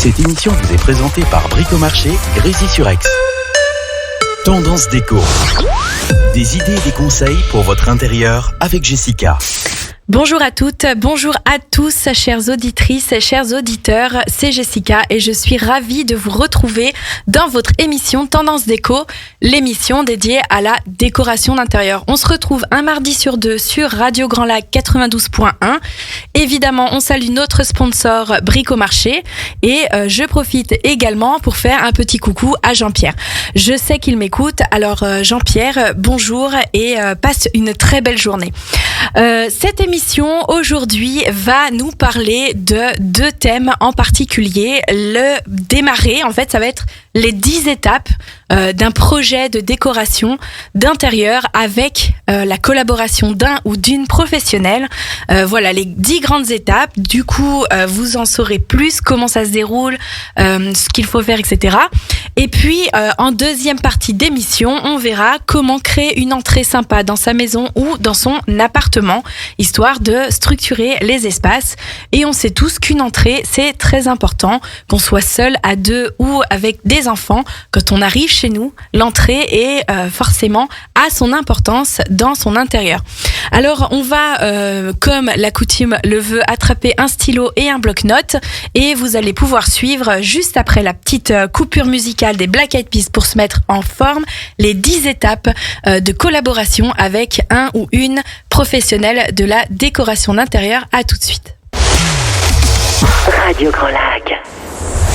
Cette émission vous est présentée par Bricomarché, Grésy-sur-Aix. Tendance déco. Des idées et des conseils pour votre intérieur avec Jessica. Bonjour à toutes, bonjour à tous, chères auditrices, chers auditeurs, c'est Jessica et je suis ravie de vous retrouver dans votre émission Tendance Déco, l'émission dédiée à la décoration d'intérieur. On se retrouve un mardi sur deux sur Radio Grand Lac 92.1. Évidemment, on salue notre sponsor Bricomarché et je profite également pour faire un petit coucou à Jean-Pierre. Je sais qu'il m'écoute, alors Jean-Pierre, bonjour et passe une très belle journée. Cette émission aujourd'hui va nous parler de deux thèmes en particulier. Le démarrer, en fait, ça va être les 10 étapes d'un projet de décoration d'intérieur avec la collaboration d'un ou d'une professionnelle. Voilà les 10 grandes étapes. Du coup, vous en saurez plus, comment ça se déroule, ce qu'il faut faire, etc. Et puis, en deuxième partie d'émission, on verra comment créer une entrée sympa dans sa maison ou dans son appartement, histoire de structurer les espaces. Et on sait tous qu'une entrée, c'est très important, qu'on soit seul, à deux ou avec des enfants. Quand on arrive chez nous, l'entrée est forcément à son importance dans son intérieur. Alors, on va, comme la coutume le veut, attraper un stylo et un bloc-notes et vous allez pouvoir suivre, juste après la petite coupure musicale des Black Eyed Peas pour se mettre en forme, les 10 étapes de collaboration avec un ou une professionnelle de la décoration d'intérieur. À tout de suite. Radio Grand Lac.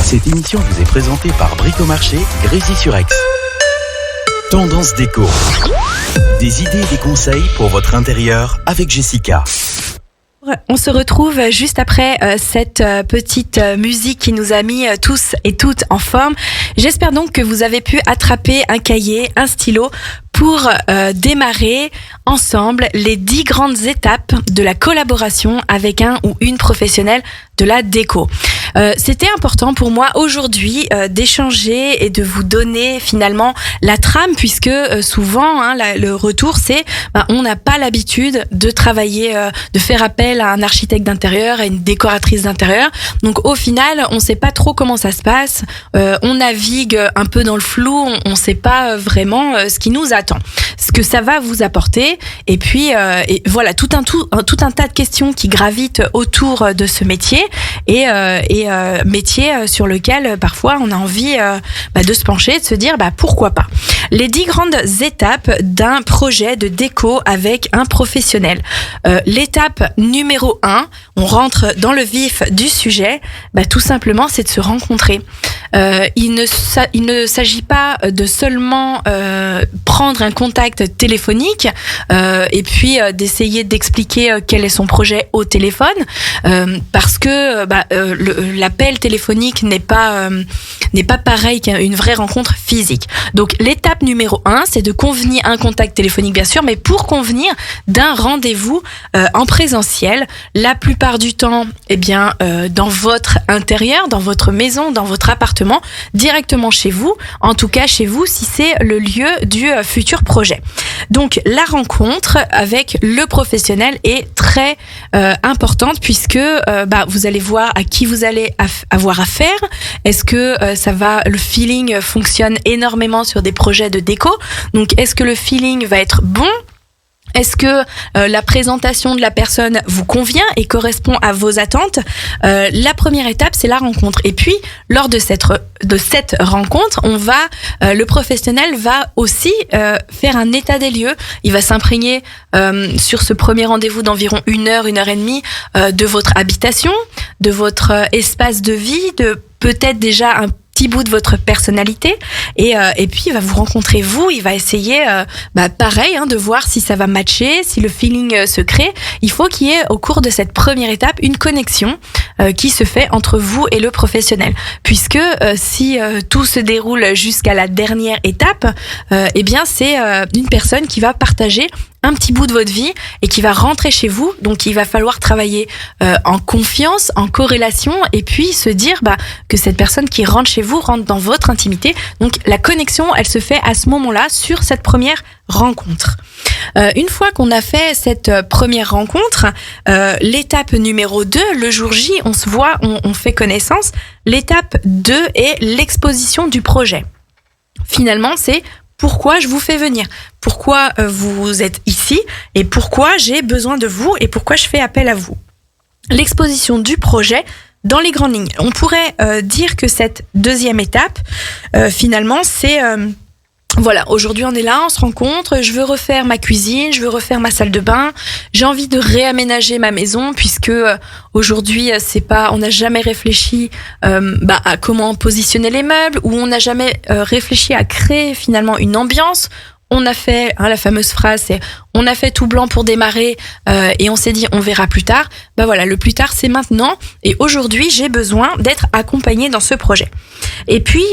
Cette émission vous est présentée par Bricomarché, Grésy-sur-Aix. Tendance déco. Des idées et des conseils pour votre intérieur avec Jessica. On se retrouve juste après cette petite musique qui nous a mis tous et toutes en forme. J'espère donc que vous avez pu attraper un cahier, un stylo pour démarrer ensemble les 10 grandes étapes de la collaboration avec un ou une professionnelle de la déco. C'était important pour moi aujourd'hui d'échanger et de vous donner finalement la trame, puisque souvent le retour c'est on n'a pas l'habitude de travailler, de faire appel à un architecte d'intérieur, à une décoratrice d'intérieur. Donc au final, on sait pas trop comment ça se passe, on navigue un peu dans le flou, on sait pas vraiment ce qui nous attend, ce que ça va vous apporter. Et puis et voilà tout un tas de questions qui gravitent autour de ce métier et métier sur lequel parfois on a envie de se pencher, de se dire pourquoi pas. Les 10 grandes étapes d'un projet de déco avec un professionnel. L'étape numéro 1, on rentre dans le vif du sujet, tout simplement c'est de se rencontrer. Il ne s'agit pas de seulement prendre un contact téléphonique et puis d'essayer d'expliquer quel est son projet au téléphone, parce que l'appel téléphonique n'est pas pareil qu'une vraie rencontre physique. Donc l'étape numéro 1, c'est de convenir un contact téléphonique bien sûr, mais pour convenir d'un rendez-vous en présentiel, la plupart du temps dans votre intérieur, dans votre maison, dans votre appartement, directement chez vous, en tout cas chez vous si c'est le lieu du futur projet. Donc la rencontre avec le professionnel est très importante, puisque vous allez voir à qui vous allez avoir affaire. Est-ce que le feeling fonctionne énormément sur des projets de déco? Donc est-ce que le feeling va être bon? Est-ce que la présentation de la personne vous convient et correspond à vos attentes? La première étape, c'est la rencontre. Et puis, lors de cette rencontre, le professionnel va aussi faire un état des lieux. Il va s'imprégner sur ce premier rendez-vous d'environ 1 heure et demie de votre habitation, de votre espace de vie, de peut-être déjà un petit bout de votre personnalité et puis il va vous rencontrer vous, il va essayer pareil de voir si ça va matcher, si le feeling se crée. Il faut qu'il y ait au cours de cette première étape une connexion qui se fait entre vous et le professionnel, puisque si tout se déroule jusqu'à la dernière étape, c'est une personne qui va partager un petit bout de votre vie et qui va rentrer chez vous. Donc, il va falloir travailler en confiance, en corrélation, et puis se dire que cette personne qui rentre chez vous rentre dans votre intimité. Donc, la connexion, elle se fait à ce moment-là sur cette première rencontre. Une fois qu'on a fait cette première rencontre, l'étape numéro 2, le jour J, on se voit, on fait connaissance. L'étape 2 est l'exposition du projet. Finalement, c'est pourquoi je vous fais venir, pourquoi vous êtes ici et pourquoi j'ai besoin de vous et pourquoi je fais appel à vous. L'exposition du projet dans les grandes lignes. On pourrait dire que cette deuxième étape, finalement, c'est... Voilà, aujourd'hui on est là, on se rencontre, je veux refaire ma cuisine, je veux refaire ma salle de bain, j'ai envie de réaménager ma maison puisque aujourd'hui on n'a jamais réfléchi à comment positionner les meubles ou on n'a jamais réfléchi à créer finalement une ambiance. On a fait, la fameuse phrase, c'est on a fait tout blanc pour démarrer et on s'est dit on verra plus tard. Voilà, le plus tard c'est maintenant et aujourd'hui j'ai besoin d'être accompagnée dans ce projet. Et puis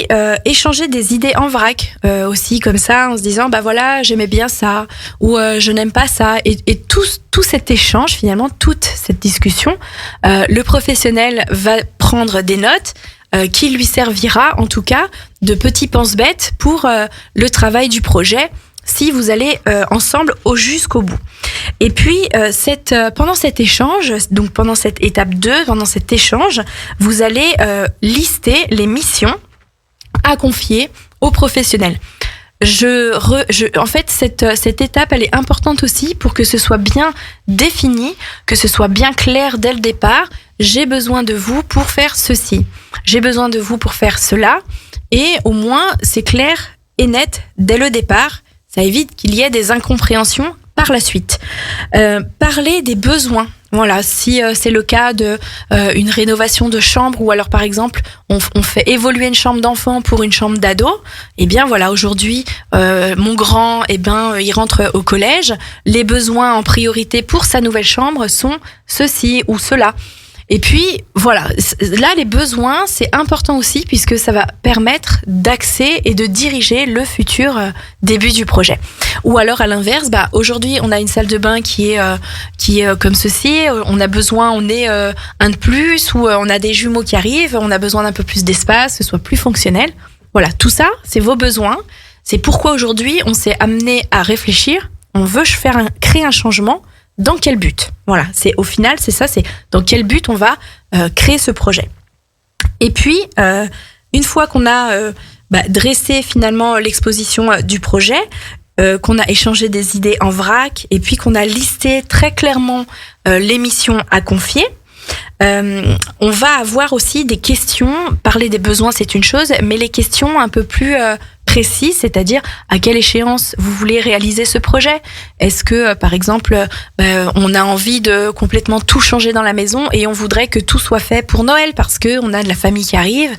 échanger des idées en vrac aussi comme ça en se disant voilà j'aimais bien ça ou je n'aime pas ça et tout cet échange finalement toute cette discussion, le professionnel va prendre des notes. Qui lui servira en tout cas de petit pense-bête pour le travail du projet si vous allez ensemble jusqu'au bout. Et puis pendant cet échange, donc pendant cette étape 2, pendant cet échange, vous allez lister les missions à confier aux professionnels. En fait, cette étape, elle est importante aussi pour que ce soit bien défini, que ce soit bien clair dès le départ. J'ai besoin de vous pour faire ceci. J'ai besoin de vous pour faire cela. Et au moins, c'est clair et net dès le départ. Ça évite qu'il y ait des incompréhensions par la suite. Parler des besoins. Voilà, si c'est le cas de une rénovation de chambre ou alors par exemple on fait évoluer une chambre d'enfant pour une chambre d'ado, eh bien voilà, aujourd'hui mon grand il rentre au collège, les besoins en priorité pour sa nouvelle chambre sont ceci ou cela. Et puis voilà, là les besoins c'est important aussi puisque ça va permettre d'axer et de diriger le futur début du projet. Ou alors à l'inverse, aujourd'hui on a une salle de bain qui est comme ceci, on est un de plus ou on a des jumeaux qui arrivent, on a besoin d'un peu plus d'espace, que ce soit plus fonctionnel. Voilà, tout ça c'est vos besoins, c'est pourquoi aujourd'hui on s'est amené à réfléchir, on veut créer un changement. Dans quel but ? Voilà, c'est dans quel but on va créer ce projet. Et puis, une fois qu'on a dressé finalement l'exposition du projet, qu'on a échangé des idées en vrac, et puis qu'on a listé très clairement les missions à confier, on va avoir aussi des questions. Parler des besoins, c'est une chose, mais les questions un peu plus précises, c'est-à-dire à quelle échéance vous voulez réaliser ce projet. Est-ce que, par exemple, on a envie de complètement tout changer dans la maison et on voudrait que tout soit fait pour Noël parce que on a de la famille qui arrive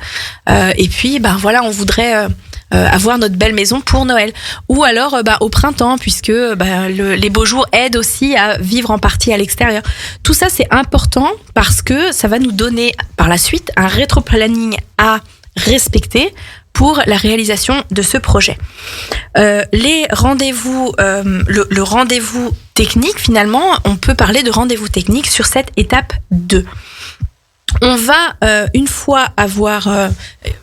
et puis on voudrait avoir notre belle maison pour Noël. Ou alors au printemps, puisque les beaux jours aident aussi à vivre en partie à l'extérieur. Tout ça, c'est important parce que ça va nous donner par la suite un rétro-planning à respecter pour la réalisation de ce projet. Les rendez-vous, le rendez-vous technique, finalement, on peut parler de rendez-vous technique sur cette étape 2. On va, une fois avoir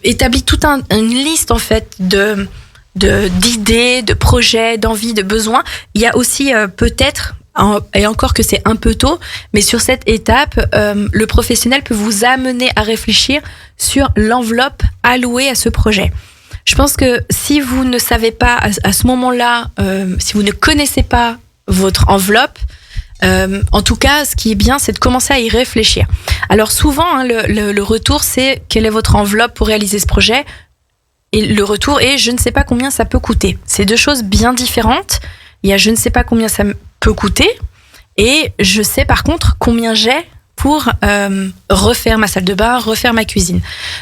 établi toute une liste en fait d'idées, de projets, d'envies, de besoins, il y a aussi peut-être, et encore que c'est un peu tôt, mais sur cette étape, le professionnel peut vous amener à réfléchir sur l'enveloppe allouée à ce projet. Je pense que si vous ne savez pas à ce moment-là, si vous ne connaissez pas votre enveloppe, en tout cas, ce qui est bien, c'est de commencer à y réfléchir. Alors souvent, le retour, c'est quelle est votre enveloppe pour réaliser ce projet ? Et le retour est je ne sais pas combien ça peut coûter. C'est deux choses bien différentes. Il y a je ne sais pas combien ça peut coûter et je sais par contre combien j'ai pour refaire ma salle de bain, refaire ma cuisine.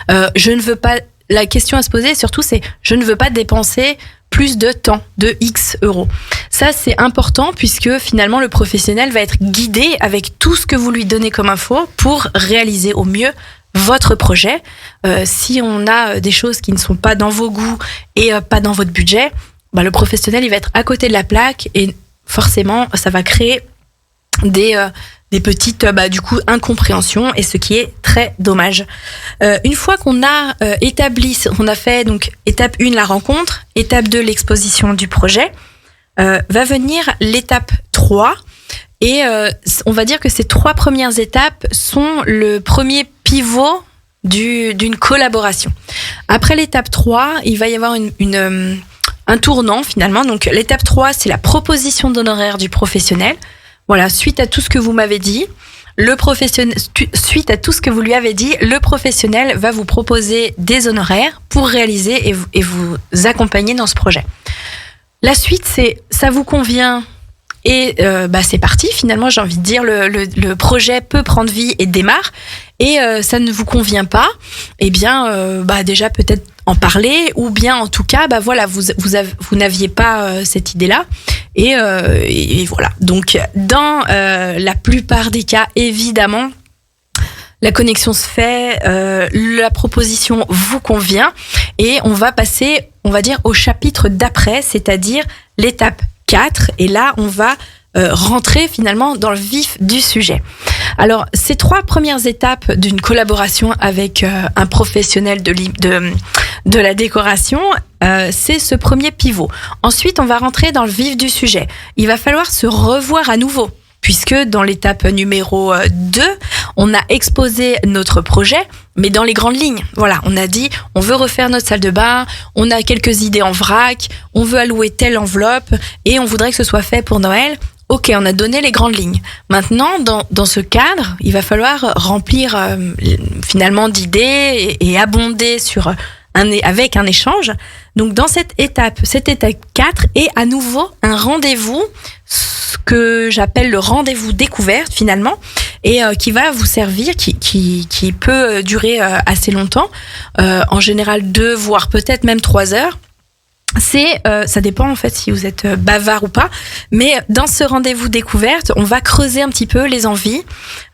Je ne veux pas. La question à se poser surtout, c'est je ne veux pas dépenser plus de temps, de X euros. Ça, c'est important puisque finalement, le professionnel va être guidé avec tout ce que vous lui donnez comme info pour réaliser au mieux votre projet. Si on a des choses qui ne sont pas dans vos goûts et pas dans votre budget, le professionnel, il va être à côté de la plaque et forcément, ça va créer des petites du coup incompréhensions, et ce qui est très dommage. Une fois qu'on a établi, on a fait donc étape 1 la rencontre, étape 2 l'exposition du projet, va venir l'étape 3, et on va dire que ces 3 premières étapes sont le premier pivot d'une collaboration. Après l'étape 3, il va y avoir un tournant finalement. Donc l'étape 3, c'est la proposition d'honoraires du professionnel. Voilà, suite à tout ce que vous m'avez dit, suite à tout ce que vous lui avez dit, le professionnel va vous proposer des honoraires pour réaliser et vous accompagner dans ce projet. La suite, c'est ça vous convient et c'est parti. Finalement, j'ai envie de dire, le projet peut prendre vie et démarre. Et ça ne vous convient pas, eh bien, déjà peut-être en parler, ou bien en tout cas, vous n'aviez pas cette idée-là, et voilà. Donc, dans la plupart des cas, évidemment, la connexion se fait, la proposition vous convient, et on va passer, on va dire, au chapitre d'après, c'est-à-dire l'étape 4, et là, on va rentrer finalement dans le vif du sujet. Alors, ces 3 premières étapes d'une collaboration avec un professionnel de la décoration, c'est ce premier pivot. Ensuite, on va rentrer dans le vif du sujet. Il va falloir se revoir à nouveau, puisque dans l'étape numéro 2, on a exposé notre projet, mais dans les grandes lignes. Voilà, on a dit, on veut refaire notre salle de bain, on a quelques idées en vrac, on veut allouer telle enveloppe, et on voudrait que ce soit fait pour Noël. Ok, on a donné les grandes lignes. Maintenant, dans ce cadre, il va falloir remplir finalement d'idées et abonder avec un échange. Donc, dans cette étape 4 est à nouveau un rendez-vous, ce que j'appelle le rendez-vous découverte finalement, et qui va vous servir, qui peut durer assez longtemps, en général 2 voire peut-être même 3 heures. Ça dépend en fait si vous êtes bavard ou pas, mais dans ce rendez-vous découverte, on va creuser un petit peu les envies,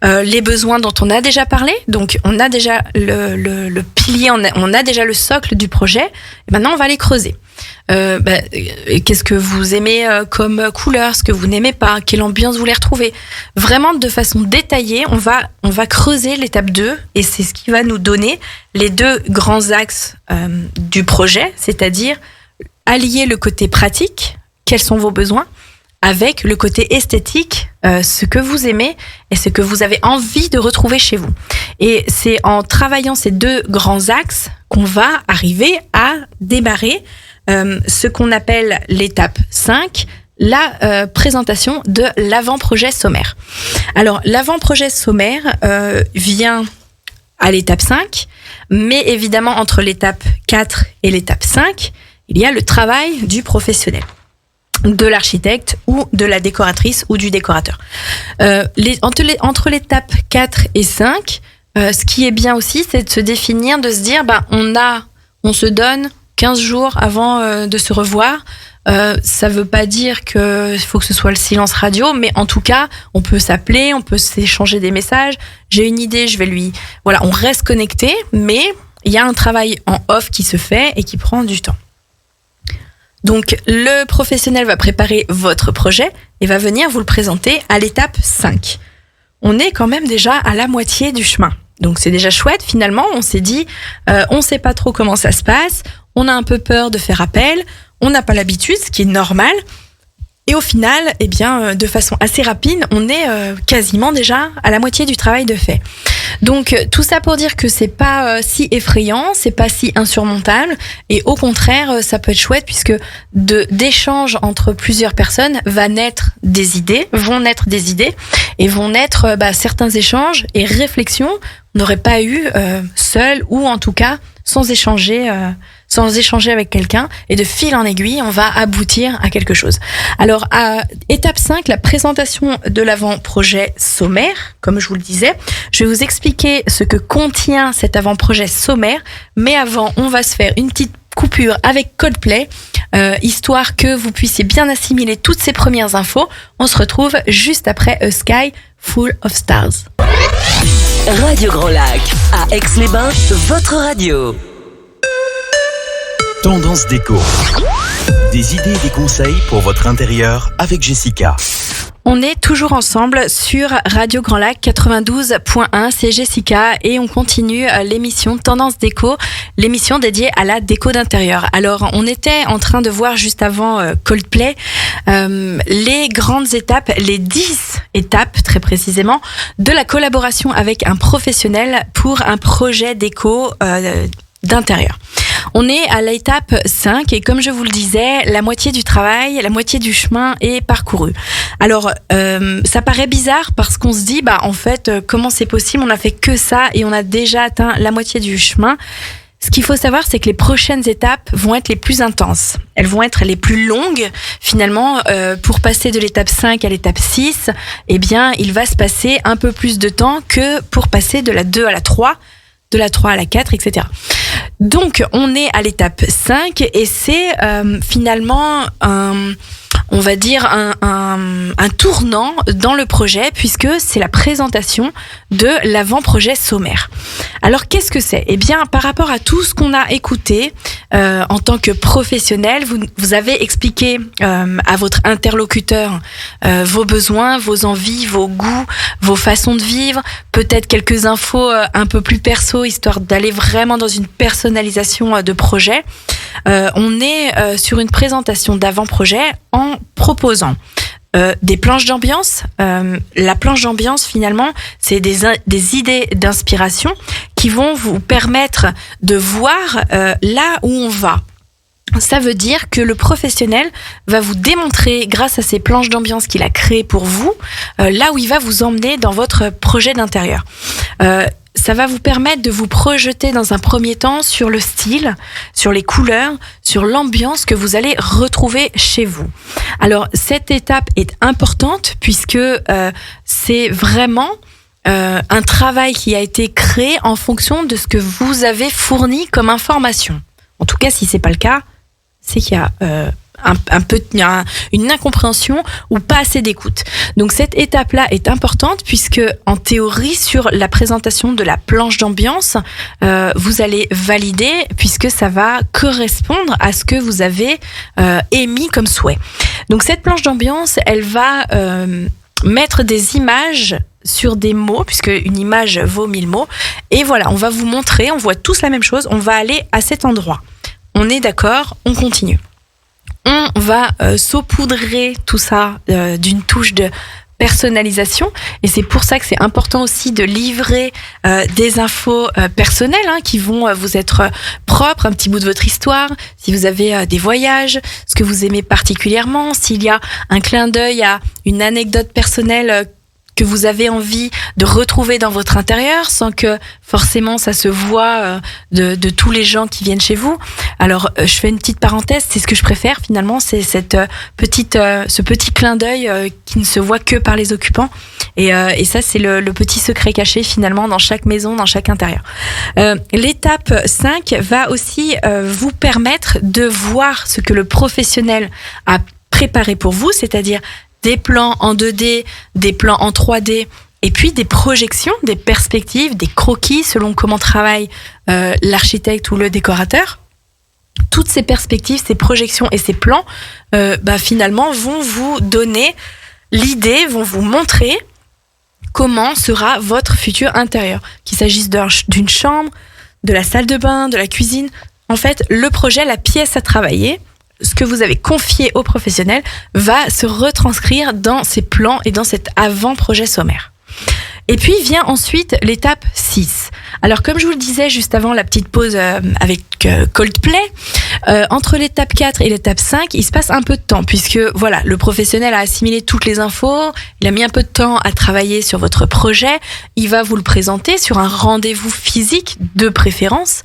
les besoins dont on a déjà parlé. Donc on a déjà le pilier, on a déjà le socle du projet, et maintenant on va les creuser. Qu'est-ce que vous aimez comme couleur, ce que vous n'aimez pas, quelle ambiance vous voulez retrouver. Vraiment de façon détaillée, on va creuser l'étape 2, et c'est ce qui va nous donner les 2 grands axes du projet, c'est-à-dire allier le côté pratique, quels sont vos besoins, avec le côté esthétique, ce que vous aimez et ce que vous avez envie de retrouver chez vous. Et c'est en travaillant ces 2 grands axes qu'on va arriver à démarrer ce qu'on appelle l'étape 5, la présentation de l'avant-projet sommaire. Alors, l'avant-projet sommaire vient à l'étape 5, mais évidemment, entre l'étape 4 et l'étape 5, il y a le travail du professionnel, de l'architecte ou de la décoratrice ou du décorateur. Entre l'étape 4 et 5, ce qui est bien aussi, c'est de se définir, de se dire, on se donne 15 jours avant de se revoir. Ça veut pas dire qu'il faut que ce soit le silence radio, mais en tout cas, on peut s'appeler, on peut s'échanger des messages. J'ai une idée, voilà, on reste connecté, mais il y a un travail en off qui se fait et qui prend du temps. Donc, le professionnel va préparer votre projet et va venir vous le présenter à l'étape 5. On est quand même déjà à la moitié du chemin. Donc, c'est déjà chouette. Finalement, on s'est dit, on sait pas trop comment ça se passe. On a un peu peur de faire appel. On n'a pas l'habitude, ce qui est normal. Et au final, de façon assez rapide, on est quasiment déjà à la moitié du travail de fait. Donc tout ça pour dire que c'est pas si effrayant, c'est pas si insurmontable, et au contraire, ça peut être chouette puisque d'échanges entre plusieurs personnes vont naître des idées, et vont naître certains échanges et réflexions qu'on n'aurait pas eu seul, ou en tout cas sans échanger avec quelqu'un, et de fil en aiguille, on va aboutir à quelque chose. Alors, à étape 5, la présentation de l'avant-projet sommaire, comme je vous le disais, je vais vous expliquer ce que contient cet avant-projet sommaire, mais avant, on va se faire une petite coupure avec Coldplay, histoire que vous puissiez bien assimiler toutes ces premières infos. On se retrouve juste après A Sky Full of Stars. Radio Grand Lac, à Aix-les-Bains, votre radio. Tendance déco. Des idées et des conseils pour votre intérieur avec Jessica. On est toujours ensemble sur Radio Grand Lac 92.1, c'est Jessica et on continue l'émission Tendance Déco, l'émission dédiée à la déco d'intérieur. Alors on était en train de voir juste avant Coldplay les grandes étapes, les 10 étapes très précisément de la collaboration avec un professionnel pour un projet déco d'intérieur. On est à l'étape 5 et comme je vous le disais, la moitié du travail, la moitié du chemin est parcouru. Alors, ça paraît bizarre parce qu'on se dit, en fait, comment c'est possible ? On n'a fait que ça et on a déjà atteint la moitié du chemin. Ce qu'il faut savoir, c'est que les prochaines étapes vont être les plus intenses. Elles vont être les plus longues. Finalement, pour passer de l'étape 5 à l'étape 6, eh bien, il va se passer un peu plus de temps que pour passer de la 2 à la 3, de la 3 à la 4, etc. Donc, on est à l'étape 5 et c'est finalement on va dire un tournant dans le projet puisque c'est la présentation de l'avant-projet sommaire. Alors, qu'est-ce que c'est ? Eh bien, par rapport à tout ce qu'on a écouté en tant que professionnel, vous avez expliqué à votre interlocuteur vos besoins, vos envies, vos goûts, vos façons de vivre, peut-être quelques infos un peu plus perso, histoire d'aller vraiment dans une personnalisation de projet. On est sur une présentation d'avant-projet en proposant des planches d'ambiance. La planche d'ambiance, finalement, c'est des idées d'inspiration qui vont vous permettre de voir là où on va. Ça veut dire que le professionnel va vous démontrer, grâce à ces planches d'ambiance qu'il a créées pour vous, là où il va vous emmener dans votre projet d'intérieur. Ça va vous permettre de vous projeter dans un premier temps sur le style, sur les couleurs, sur l'ambiance que vous allez retrouver chez vous. Alors, cette étape est importante puisque c'est vraiment un travail qui a été créé en fonction de ce que vous avez fourni comme information. En tout cas, si c'est pas le cas, c'est qu'il y a une incompréhension ou pas assez d'écoute. Donc cette étape-là est importante puisque en théorie sur la présentation de la planche d'ambiance, vous allez valider puisque ça va correspondre à ce que vous avez émis comme souhait. Donc cette planche d'ambiance, elle va mettre des images sur des mots, puisque une image vaut 1000 mots. Et voilà, on va vous montrer, on voit tous la même chose, on va aller à cet endroit. On est d'accord, on continue. On va saupoudrer tout ça d'une touche de personnalisation et c'est pour ça que c'est important aussi de livrer des infos personnelles qui vont vous être propres, un petit bout de votre histoire, si vous avez des voyages, ce que vous aimez particulièrement, s'il y a un clin d'œil à une anecdote personnelle que vous avez envie de retrouver dans votre intérieur sans que forcément ça se voit de tous les gens qui viennent chez vous. Alors je fais une petite parenthèse, c'est ce que je préfère finalement, c'est ce petit clin d'œil qui ne se voit que par les occupants et ça c'est le petit secret caché finalement dans chaque maison, dans chaque intérieur. L'étape 5 va aussi vous permettre de voir ce que le professionnel a préparé pour vous, c'est-à-dire des plans en 2D, des plans en 3D, et puis des projections, des perspectives, des croquis selon comment travaille l'architecte ou le décorateur. Toutes ces perspectives, ces projections et ces plans, finalement, vont vous donner l'idée, vont vous montrer comment sera votre futur intérieur. Qu'il s'agisse d'une chambre, de la salle de bain, de la cuisine. En fait, le projet, la pièce à travailler, ce que vous avez confié au professionnel va se retranscrire dans ces plans et dans cet avant-projet sommaire. Et puis vient ensuite l'étape 6. Alors comme je vous le disais juste avant la petite pause avec Coldplay, entre l'étape 4 et l'étape 5, il se passe un peu de temps puisque voilà, le professionnel a assimilé toutes les infos, il a mis un peu de temps à travailler sur votre projet, il va vous le présenter sur un rendez-vous physique de préférence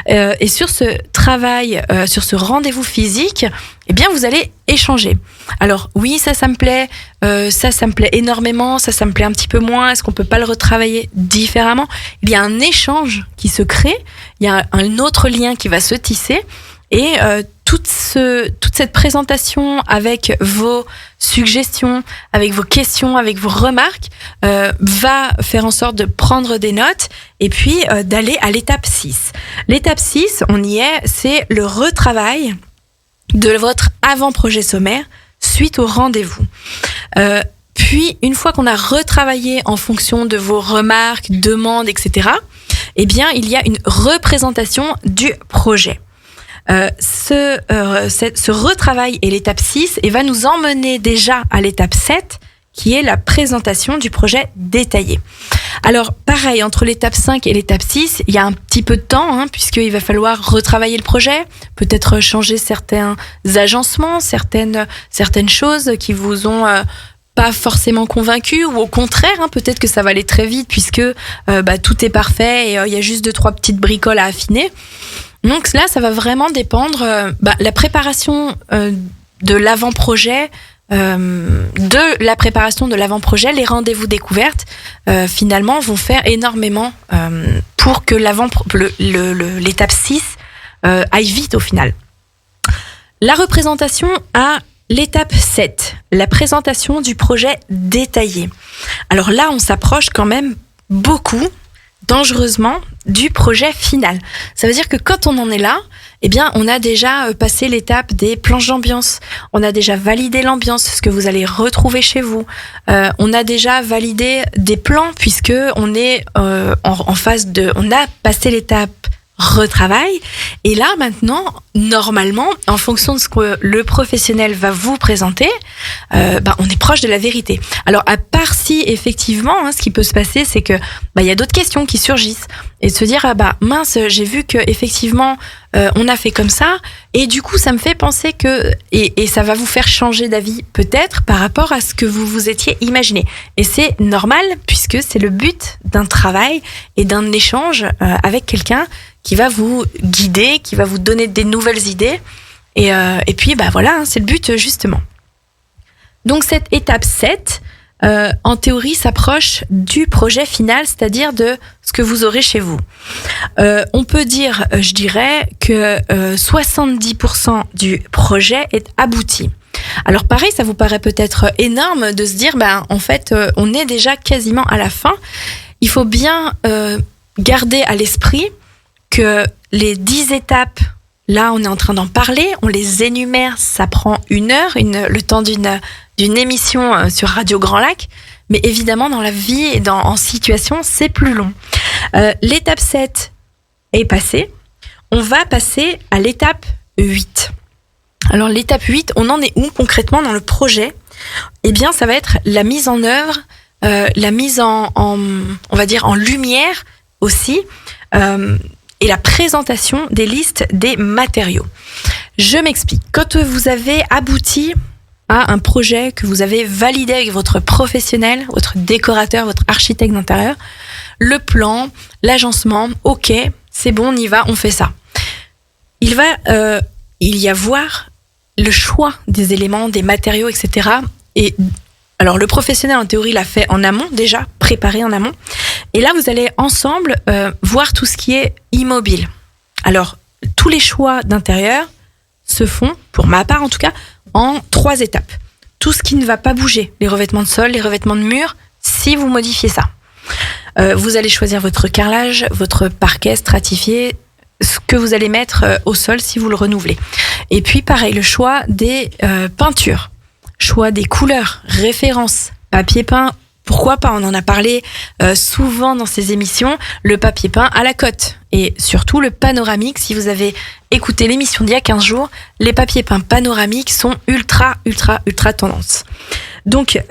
et sur ce travail, sur ce rendez-vous physique, eh bien vous allez échanger. Alors oui, ça me plaît, ça me plaît énormément, ça me plaît un petit peu moins, est-ce qu'on peut pas le retravailler différemment ? Il y a un échange qui se crée, il y a un autre lien qui va se tisser et toute cette présentation avec vos suggestions, avec vos questions, avec vos remarques va faire en sorte de prendre des notes et puis d'aller à l'étape 6. L'étape 6, on y est, c'est le retravail de votre avant-projet sommaire suite au rendez-vous. Puis, une fois qu'on a retravaillé en fonction de vos remarques, demandes, etc., eh bien, il y a une représentation du projet. Ce retravail est l'étape 6 et va nous emmener déjà à l'étape 7, qui est la présentation du projet détaillé. Alors, pareil, entre l'étape 5 et l'étape 6, il y a un petit peu de temps, puisqu'il va falloir retravailler le projet, peut-être changer certains agencements, certaines choses qui vous ont pas forcément convaincu, ou au contraire, peut-être que ça va aller très vite, puisque tout est parfait et il y a juste 2-3 petites bricoles à affiner. Donc là, ça va vraiment dépendre la préparation de l'avant-projet, les rendez-vous découvertes, finalement, vont faire énormément pour que l'étape 6 aille vite au final. La représentation à l'étape 7, la présentation du projet détaillé. Alors là, on s'approche quand même beaucoup, dangereusement, du projet final. Ça veut dire que quand on en est là, eh bien, on a déjà passé l'étape des planches d'ambiance. On a déjà validé l'ambiance, ce que vous allez retrouver chez vous. On a déjà validé des plans puisque on est en phase on a passé l'étape retravail. Et là, maintenant, normalement, en fonction de ce que le professionnel va vous présenter, on est proche de la vérité. Alors, à part si, effectivement, ce qui peut se passer, c'est que il y a d'autres questions qui surgissent. Et de se dire, mince, j'ai vu que effectivement on a fait comme ça, et du coup, ça me fait penser que... Et ça va vous faire changer d'avis, peut-être, par rapport à ce que vous vous étiez imaginé. Et c'est normal, puisque c'est le but d'un travail et d'un échange avec quelqu'un qui va vous guider, qui va vous donner des nouvelles idées. Et puis, voilà, c'est le but, justement. Donc, cette étape 7, en théorie, s'approche du projet final, c'est-à-dire de ce que vous aurez chez vous. On peut dire, je dirais, que 70% du projet est abouti. Alors pareil, ça vous paraît peut-être énorme de se dire, en fait, on est déjà quasiment à la fin. Il faut bien garder à l'esprit que les 10 étapes, là, on est en train d'en parler, on les énumère, ça prend 1 heure, le temps d'une émission sur Radio Grand Lac, mais évidemment, dans la vie et en situation, c'est plus long. L'étape 7 est passée, on va passer à l'étape 8. Alors, l'étape 8, on en est où concrètement dans le projet ? Eh bien, ça va être la mise en œuvre, la mise on va dire, en lumière aussi, et la présentation des listes des matériaux. Je m'explique. Quand vous avez abouti à un projet que vous avez validé avec votre professionnel, votre décorateur, votre architecte d'intérieur, le plan, l'agencement, ok, c'est bon, on y va, on fait ça. Il va y avoir le choix des éléments, des matériaux, etc. Et alors, le professionnel, en théorie, l'a fait en amont, déjà, préparé en amont. Et là, vous allez ensemble voir tout ce qui est immobile. Alors, tous les choix d'intérieur se font, pour ma part en tout cas, en 3 étapes. Tout ce qui ne va pas bouger, les revêtements de sol, les revêtements de mur, si vous modifiez ça. Vous allez choisir votre carrelage, votre parquet stratifié, ce que vous allez mettre au sol si vous le renouvelez. Et puis, pareil, le choix des peintures. Choix des couleurs, références, papier peint, pourquoi pas, on en a parlé souvent dans ces émissions, le papier peint à la cote et surtout le panoramique. Si vous avez écouté l'émission d'il y a 15 jours, les papiers peints panoramiques sont ultra tendance. Donc,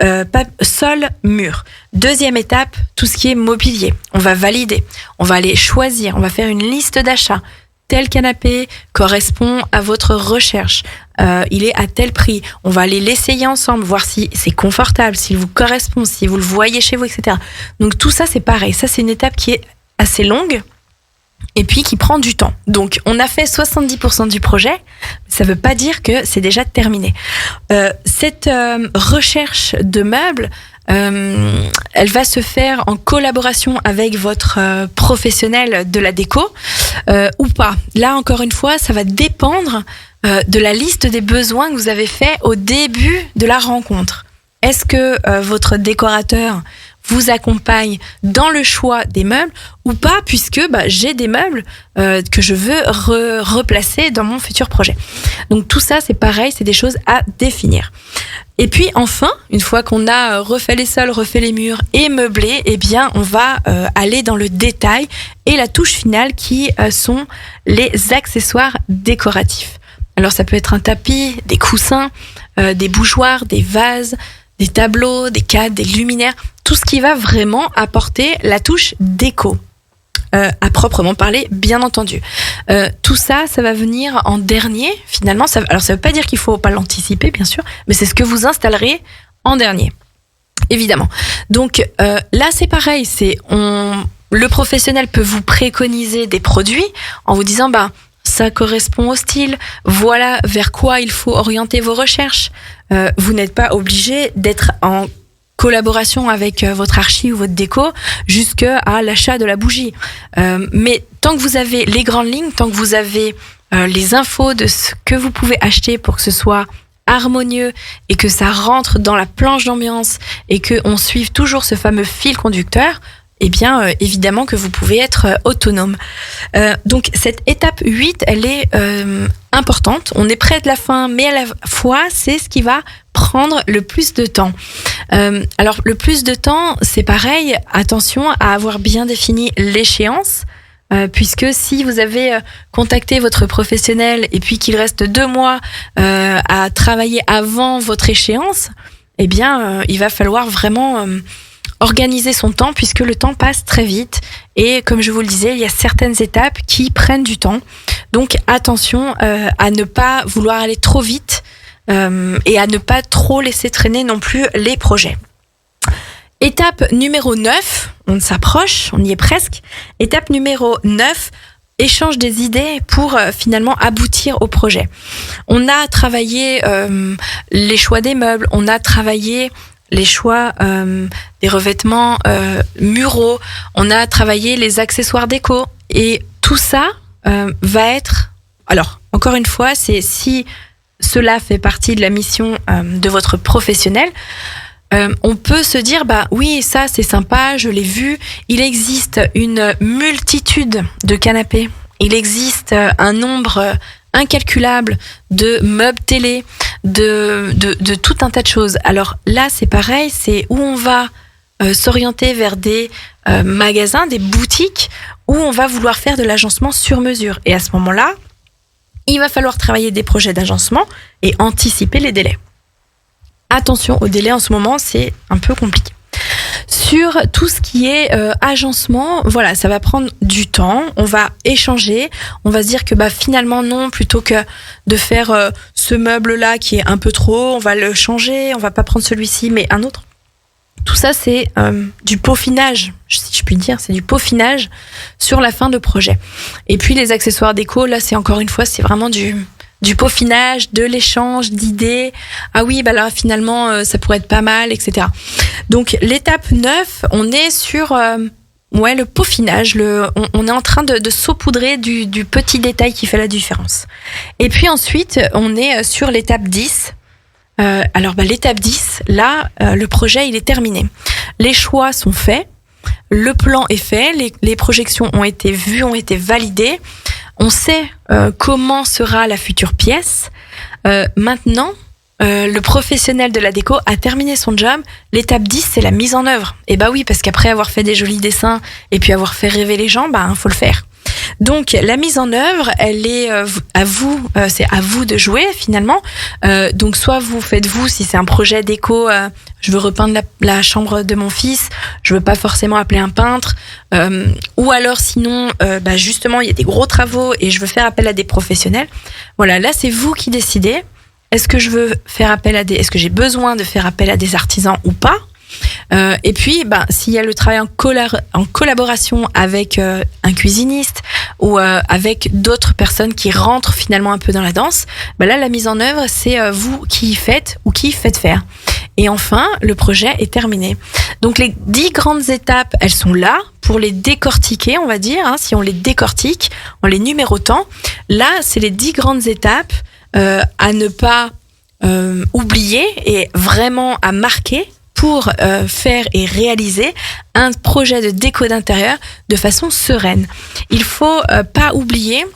sol, mur. Deuxième étape, tout ce qui est mobilier. On va valider, on va aller choisir, on va faire une liste d'achat. Tel canapé correspond à votre recherche. Il est à tel prix. On va aller l'essayer ensemble, voir si c'est confortable, s'il vous correspond, si vous le voyez chez vous, etc. Donc tout ça, c'est pareil. Ça, c'est une étape qui est assez longue et puis qui prend du temps. Donc, on a fait 70% du projet. Ça ne veut pas dire que c'est déjà terminé. Cette recherche de meubles, elle va se faire en collaboration avec votre professionnel de la déco ou pas. Là, encore une fois, ça va dépendre de la liste des besoins que vous avez fait au début de la rencontre. Est-ce que votre décorateur vous accompagne dans le choix des meubles ou pas, puisque j'ai des meubles que je veux replacer dans mon futur projet. Donc tout ça, c'est pareil, c'est des choses à définir. Et puis enfin, une fois qu'on a refait les sols, refait les murs et meublé, eh bien on va aller dans le détail et la touche finale qui sont les accessoires décoratifs. Alors ça peut être un tapis, des coussins, des bougeoirs, des vases, des tableaux, des cadres, des luminaires, tout ce qui va vraiment apporter la touche déco. À proprement parler, bien entendu. Tout ça, ça va venir en dernier, finalement. Alors, ça veut pas dire qu'il faut pas l'anticiper, bien sûr, mais c'est ce que vous installerez en dernier, évidemment. Donc là, c'est pareil. Le professionnel peut vous préconiser des produits en vous disant, ça correspond au style. Voilà vers quoi il faut orienter vos recherches. Vous n'êtes pas obligé d'être en collaboration avec votre archi ou votre déco jusqu'à l'achat de la bougie. Mais tant que vous avez les grandes lignes, tant que vous avez les infos de ce que vous pouvez acheter pour que ce soit harmonieux et que ça rentre dans la planche d'ambiance et qu'on suive toujours ce fameux fil conducteur, eh bien, évidemment que vous pouvez être autonome. Donc, cette étape 8, elle est importante. On est près de la fin, mais à la fois, c'est ce qui va prendre le plus de temps. Alors, le plus de temps, c'est pareil. Attention à avoir bien défini l'échéance. Puisque si vous avez contacté votre professionnel et puis qu'il reste 2 mois à travailler avant votre échéance, eh bien, il va falloir vraiment organiser son temps, puisque le temps passe très vite. Et comme je vous le disais, il y a certaines étapes qui prennent du temps. Donc attention à ne pas vouloir aller trop vite et à ne pas trop laisser traîner non plus les projets. Étape numéro 9, on s'approche, on y est presque. Étape numéro 9, échange des idées pour finalement aboutir au projet. On a travaillé les choix des meubles, on a travaillé les choix des revêtements muraux, on a travaillé les accessoires déco, et tout ça va être... Alors, encore une fois, c'est si cela fait partie de la mission de votre professionnel, on peut se dire, oui, ça c'est sympa, je l'ai vu, il existe une multitude de canapés, il existe un nombre incalculable de meubles télé, de tout un tas de choses. Alors là, c'est pareil, c'est où on va s'orienter vers des magasins, des boutiques, où on va vouloir faire de l'agencement sur mesure. Et à ce moment-là, il va falloir travailler des projets d'agencement et anticiper les délais. Attention aux délais en ce moment, c'est un peu compliqué. Sur tout ce qui est agencement, voilà, ça va prendre du temps. On va échanger, on va se dire que finalement non, plutôt que de faire ce meuble-là qui est un peu trop, on va le changer, on va pas prendre celui-ci, mais un autre. Tout ça, c'est du peaufinage, si je puis dire, c'est du peaufinage sur la fin de projet. Et puis les accessoires déco, là, c'est encore une fois, c'est vraiment du peaufinage, de l'échange d'idées. Ah oui, là, finalement, ça pourrait être pas mal, etc. Donc, l'étape 9, on est sur le peaufinage. On est en train de saupoudrer du petit détail qui fait la différence. Et puis ensuite, on est sur l'étape 10. L'étape 10, là, le projet, il est terminé. Les choix sont faits. Le plan est fait. Les projections ont été vues, ont été validées. On sait comment sera la future pièce. Maintenant, le professionnel de la déco a terminé son job. L'étape 10, c'est la mise en œuvre. Et oui, parce qu'après avoir fait des jolis dessins et puis avoir fait rêver les gens, faut le faire. Donc, la mise en œuvre, elle est à vous, c'est à vous de jouer finalement. Donc, soit vous faites si c'est un projet déco, je veux repeindre la chambre de mon fils, je veux pas forcément appeler un peintre, ou alors sinon, justement, il y a des gros travaux et je veux faire appel à des professionnels. Voilà, là, c'est vous qui décidez. Est-ce que je veux faire appel est-ce que j'ai besoin de faire appel à des artisans ou pas? Et puis, s'il y a le travail en collaboration avec un cuisiniste ou avec d'autres personnes qui rentrent finalement un peu dans la danse, là, la mise en œuvre, c'est vous qui faites ou qui faites faire. Et enfin, le projet est terminé. Donc, les 10 grandes étapes, elles sont là pour les décortiquer, on va dire. Si on les décortique, en les numérotant, là, c'est les 10 grandes étapes à ne pas oublier et vraiment à marquer pour faire et réaliser un projet de déco d'intérieur de façon sereine. Il faut pas oublier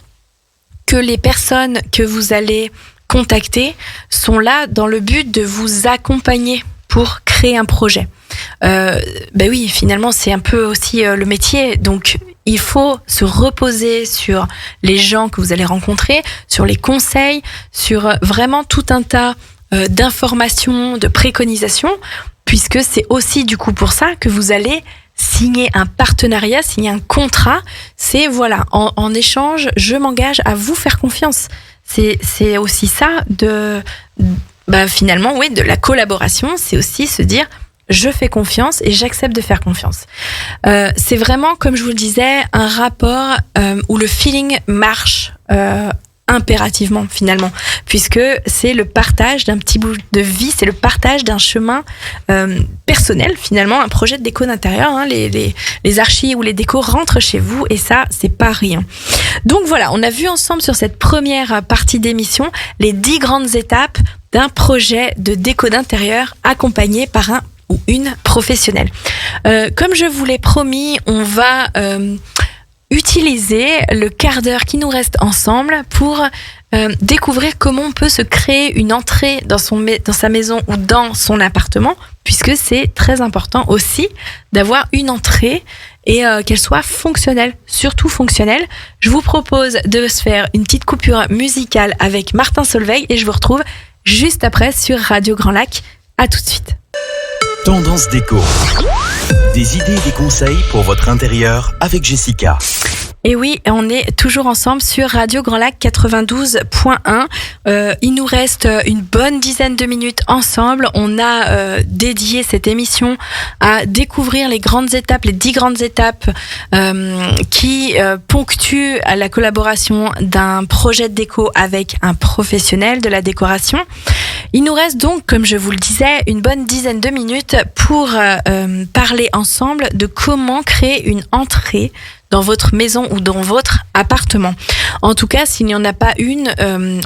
que les personnes que vous allez contacter sont là dans le but de vous accompagner pour créer un projet. Oui, finalement, c'est un peu aussi le métier. Donc, il faut se reposer sur les gens que vous allez rencontrer, sur les conseils, sur vraiment tout un tas d'informations, de préconisations, puisque c'est aussi du coup pour ça que vous allez signer un partenariat, signer un contrat. C'est voilà, en échange, je m'engage à vous faire confiance. C'est aussi ça finalement, oui, de la collaboration. C'est aussi se dire, je fais confiance et j'accepte de faire confiance. C'est vraiment, comme je vous le disais, un rapport où le feeling marche impérativement finalement, puisque c'est le partage d'un petit bout de vie, c'est le partage d'un chemin personnel finalement, un projet de déco d'intérieur. Les archis ou les décos rentrent chez vous et ça, c'est pas rien. Donc voilà, on a vu ensemble sur cette première partie d'émission les 10 grandes étapes d'un projet de déco d'intérieur accompagné par un ou une professionnelle. Comme je vous l'ai promis, on va utiliser le quart d'heure qui nous reste ensemble pour découvrir comment on peut se créer une entrée dans sa maison ou dans son appartement, puisque c'est très important aussi d'avoir une entrée et qu'elle soit fonctionnelle, surtout fonctionnelle. Je vous propose de se faire une petite coupure musicale avec Martin Solveig et je vous retrouve juste après sur Radio Grand Lac. À tout de suite. Tendance déco. Des idées et des conseils pour votre intérieur avec Jessica. Et oui, on est toujours ensemble sur Radio Grand Lac 92.1. Il nous reste une bonne dizaine de minutes ensemble. On a dédié cette émission à découvrir les grandes étapes, les 10 grandes étapes qui ponctuent la collaboration d'un projet de déco avec un professionnel de la décoration. Il nous reste donc, comme je vous le disais, une bonne dizaine de minutes pour parler ensemble de comment créer une entrée dans votre maison ou dans votre appartement. En tout cas, s'il n'y en a pas une,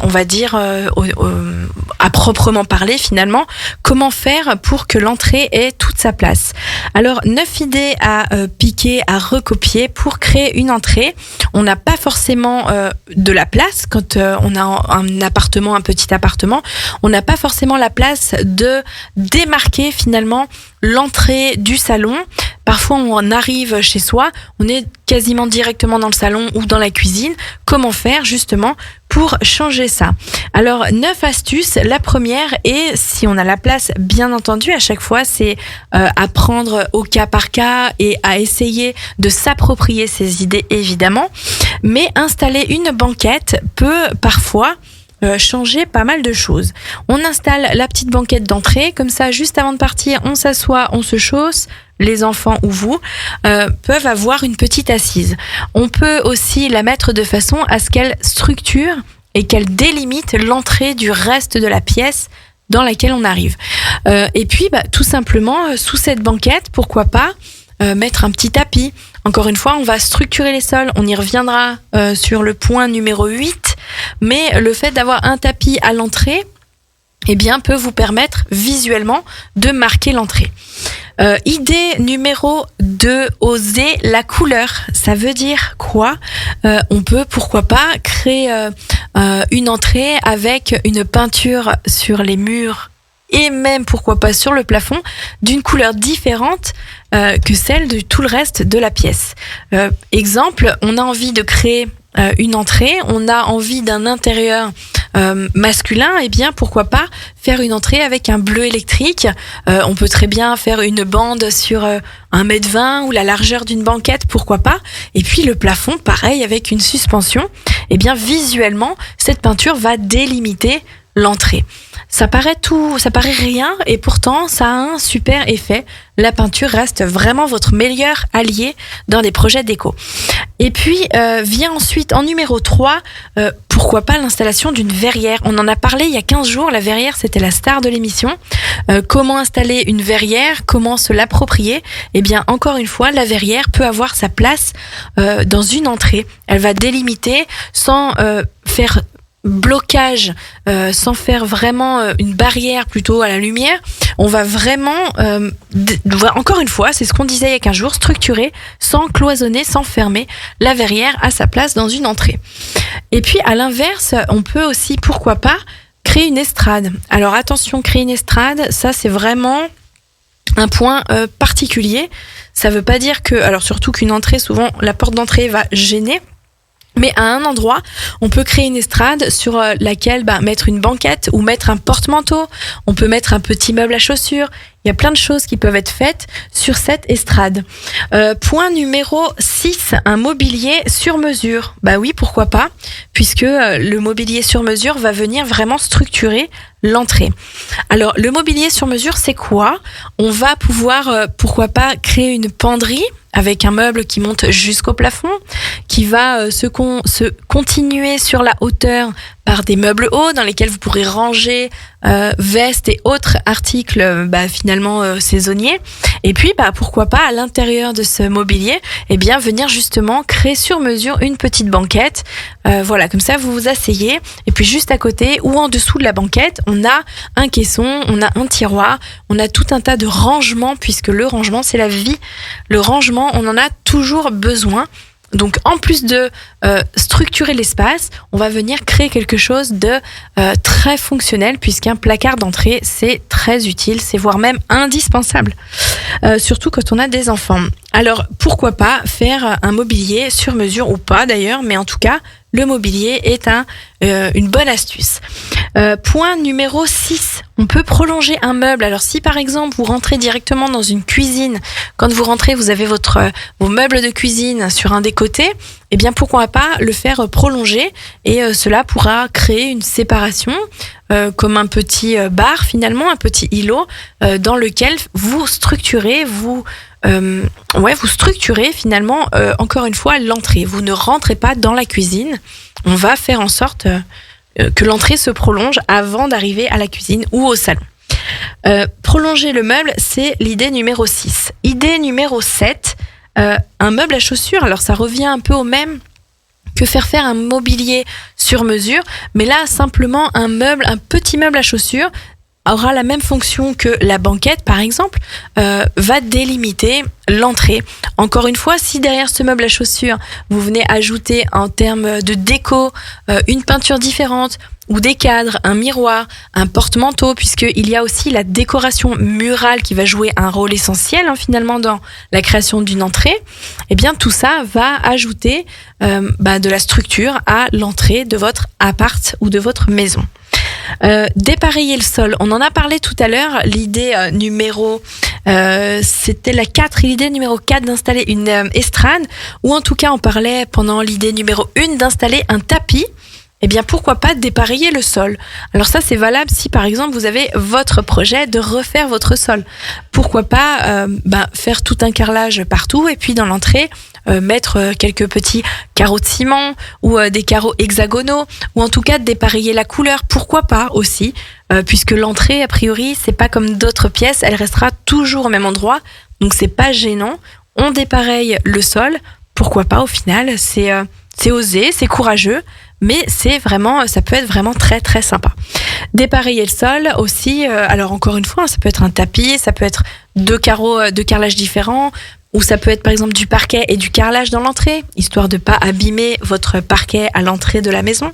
on va dire à proprement parler finalement, comment faire pour que l'entrée ait toute sa place. Alors, 9 idées à piquer, à recopier pour créer une entrée. On n'a pas forcément de la place quand on a un appartement, un petit appartement. On n'a pas forcément la place de démarquer finalement l'entrée du salon. Parfois, on arrive chez soi, on est quasiment directement dans le salon ou dans la cuisine. Comment faire justement pour changer ça? Alors, 9 astuces. La première, et si on a la place, bien entendu, à chaque fois, c'est à prendre au cas par cas et à essayer de s'approprier ces idées, évidemment. Mais installer une banquette peut parfois changer pas mal de choses. On installe la petite banquette d'entrée, comme ça, juste avant de partir, on s'assoit, on se chausse. Les enfants ou vous peuvent avoir une petite assise. On peut aussi la mettre de façon à ce qu'elle structure et qu'elle délimite l'entrée du reste de la pièce dans laquelle on arrive. Et puis, tout simplement, sous cette banquette, pourquoi pas mettre un petit tapis. Encore une fois, on va structurer les sols. On y reviendra sur le point numéro 8. Mais le fait d'avoir un tapis à l'entrée, peut vous permettre visuellement de marquer l'entrée. Idée numéro 2, oser la couleur. Ça veut dire quoi? On peut, pourquoi pas, créer une entrée avec une peinture sur les murs et même, pourquoi pas, sur le plafond d'une couleur différente que celle de tout le reste de la pièce. Exemple, on a envie de créer une entrée, on a envie d'un intérieur masculin, pourquoi pas faire une entrée avec un bleu électrique. On peut très bien faire une bande sur 1,20 m ou la largeur d'une banquette, pourquoi pas. Et puis le plafond, pareil, avec une suspension. Visuellement, cette peinture va délimiter l'entrée. Ça paraît rien et pourtant ça a un super effet. La peinture reste vraiment votre meilleur allié dans des projets déco. Et puis vient ensuite en numéro 3, pourquoi pas l'installation d'une verrière. On en a parlé il y a 15 jours, la verrière c'était la star de l'émission. Comment installer une verrière, comment se l'approprier? Encore une fois, la verrière peut avoir sa place dans une entrée. Elle va délimiter sans faire blocage, sans faire vraiment une barrière plutôt à la lumière, on va vraiment, encore une fois, c'est ce qu'on disait il y a 15 jours, structurer sans cloisonner, sans fermer la verrière à sa place dans une entrée. Et puis à l'inverse, on peut aussi, pourquoi pas, créer une estrade. Alors attention, créer une estrade, ça c'est vraiment un point particulier. Ça veut pas dire que, alors surtout qu'une entrée, souvent la porte d'entrée va gêner. Mais à un endroit, on peut créer une estrade sur laquelle mettre une banquette ou mettre un porte-manteau. On peut mettre un petit meuble à chaussures. Il y a plein de choses qui peuvent être faites sur cette estrade. Point numéro 6, un mobilier sur mesure. Bah oui, pourquoi pas, puisque le mobilier sur mesure va venir vraiment structurer l'entrée. Alors, le mobilier sur mesure, c'est quoi ? On va pouvoir, pourquoi pas, créer une penderie avec un meuble qui monte jusqu'au plafond, qui va se continuer sur la hauteur par des meubles hauts dans lesquels vous pourrez ranger vestes et autres articles finalement saisonniers. Et puis pourquoi pas à l'intérieur de ce mobilier, venir justement créer sur mesure une petite banquette. Voilà, comme ça vous vous asseyez et puis juste à côté ou en dessous de la banquette, on a un caisson, on a un tiroir, on a tout un tas de rangements puisque le rangement c'est la vie. Le rangement, on en a toujours besoin. Donc en plus de structurer l'espace, on va venir créer quelque chose de très fonctionnel puisqu'un placard d'entrée c'est très utile, c'est voire même indispensable, surtout quand on a des enfants. Alors pourquoi pas faire un mobilier sur mesure ou pas d'ailleurs, mais en tout cas le mobilier est une bonne astuce. Point numéro 6, on peut prolonger un meuble. Alors si par exemple vous rentrez directement dans une cuisine, quand vous rentrez vous avez vos meubles de cuisine sur un des côtés, pourquoi pas le faire prolonger et cela pourra créer une séparation comme un petit bar finalement, un petit îlot dans lequel vous structurez, vous structurez finalement encore une fois l'entrée. Vous ne rentrez pas dans la cuisine, on va faire en sorte que l'entrée se prolonge avant d'arriver à la cuisine ou au salon. Prolonger le meuble, c'est l'idée numéro 6. Idée numéro 7, un meuble à chaussures. Alors ça revient un peu au même que faire un mobilier sur mesure, mais là simplement un petit meuble à chaussures aura la même fonction que la banquette par exemple, va délimiter l'entrée. Encore une fois, si derrière ce meuble à chaussures vous venez ajouter en termes de déco une peinture différente ou des cadres, un miroir, un porte-manteau, puisqu'il y a aussi la décoration murale qui va jouer un rôle essentiel finalement dans la création d'une entrée, tout ça va ajouter de la structure à l'entrée de votre appart ou de votre maison. Dépareiller le sol, on en a parlé tout à l'heure, l'idée numéro c'était l'idée numéro 4 d'installer une estrade, ou en tout cas on parlait pendant l'idée numéro 1 d'installer un tapis. Pourquoi pas dépareiller le sol. Alors ça c'est valable si par exemple vous avez votre projet de refaire votre sol. Pourquoi pas faire tout un carrelage partout et puis dans l'entrée mettre quelques petits carreaux de ciment ou des carreaux hexagonaux, ou en tout cas dépareiller la couleur. Pourquoi pas aussi, puisque l'entrée a priori c'est pas comme d'autres pièces, elle restera toujours au même endroit, donc c'est pas gênant. On dépareille le sol. Pourquoi pas au final, c'est osé, c'est courageux. Mais ça peut être vraiment très très sympa. Dépareiller le sol aussi, alors encore une fois, ça peut être un tapis, ça peut être 2 carreaux de carrelage différents, ou ça peut être par exemple du parquet et du carrelage dans l'entrée, histoire de pas abîmer votre parquet à l'entrée de la maison.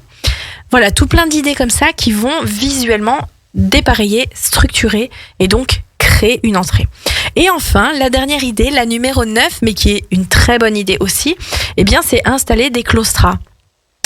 Voilà, tout plein d'idées comme ça qui vont visuellement dépareiller, structurer et donc créer une entrée. Et enfin, la dernière idée, la numéro 9, mais qui est une très bonne idée aussi, c'est installer des claustras.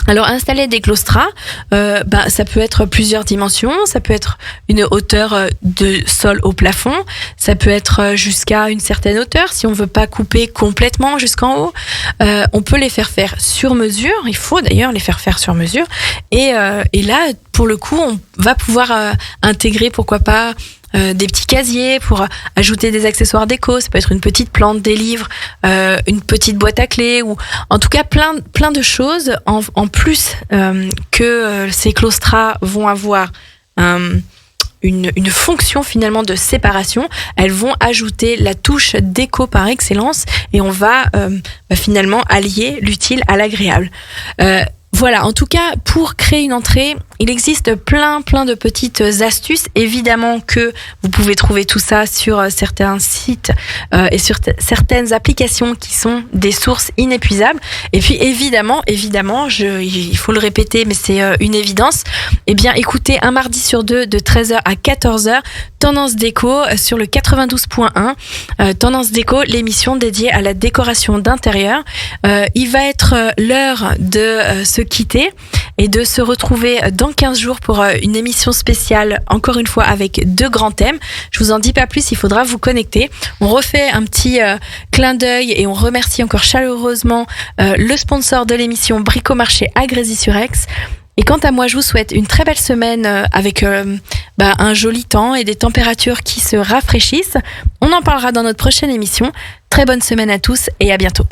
Alors installer des claustras, ça peut être plusieurs dimensions, ça peut être une hauteur de sol au plafond, ça peut être jusqu'à une certaine hauteur si on veut pas couper complètement jusqu'en haut. On peut les faire sur mesure, il faut d'ailleurs les faire sur mesure. Et là, pour le coup, on va pouvoir intégrer, pourquoi pas, des petits casiers pour ajouter des accessoires déco. Ça peut être une petite plante, des livres, une petite boîte à clés, ou en tout cas plein de choses en plus que ces claustras vont avoir une fonction finalement de séparation. Elles vont ajouter la touche déco par excellence et on va finalement allier l'utile à l'agréable. Voilà, en tout cas, pour créer une entrée, il existe plein de petites astuces. Évidemment que vous pouvez trouver tout ça sur certains sites et sur certaines applications qui sont des sources inépuisables. Et puis évidemment, il faut le répéter, mais c'est une évidence. Eh bien, écoutez un mardi sur deux de 13h à 14h, Tendance Déco sur le 92.1. Tendance Déco, l'émission dédiée à la décoration d'intérieur. Il va être l'heure de se quitter et de se retrouver dans 15 jours pour une émission spéciale, encore une fois avec 2 grands thèmes. Je vous en dis pas plus, il faudra vous connecter. On refait un petit clin d'œil et on remercie encore chaleureusement le sponsor de l'émission Bricomarché à Grésy-sur-Aix. Et quant à moi, je vous souhaite une très belle semaine avec un joli temps et des températures qui se rafraîchissent. On en parlera dans notre prochaine émission. Très bonne semaine à tous et à bientôt.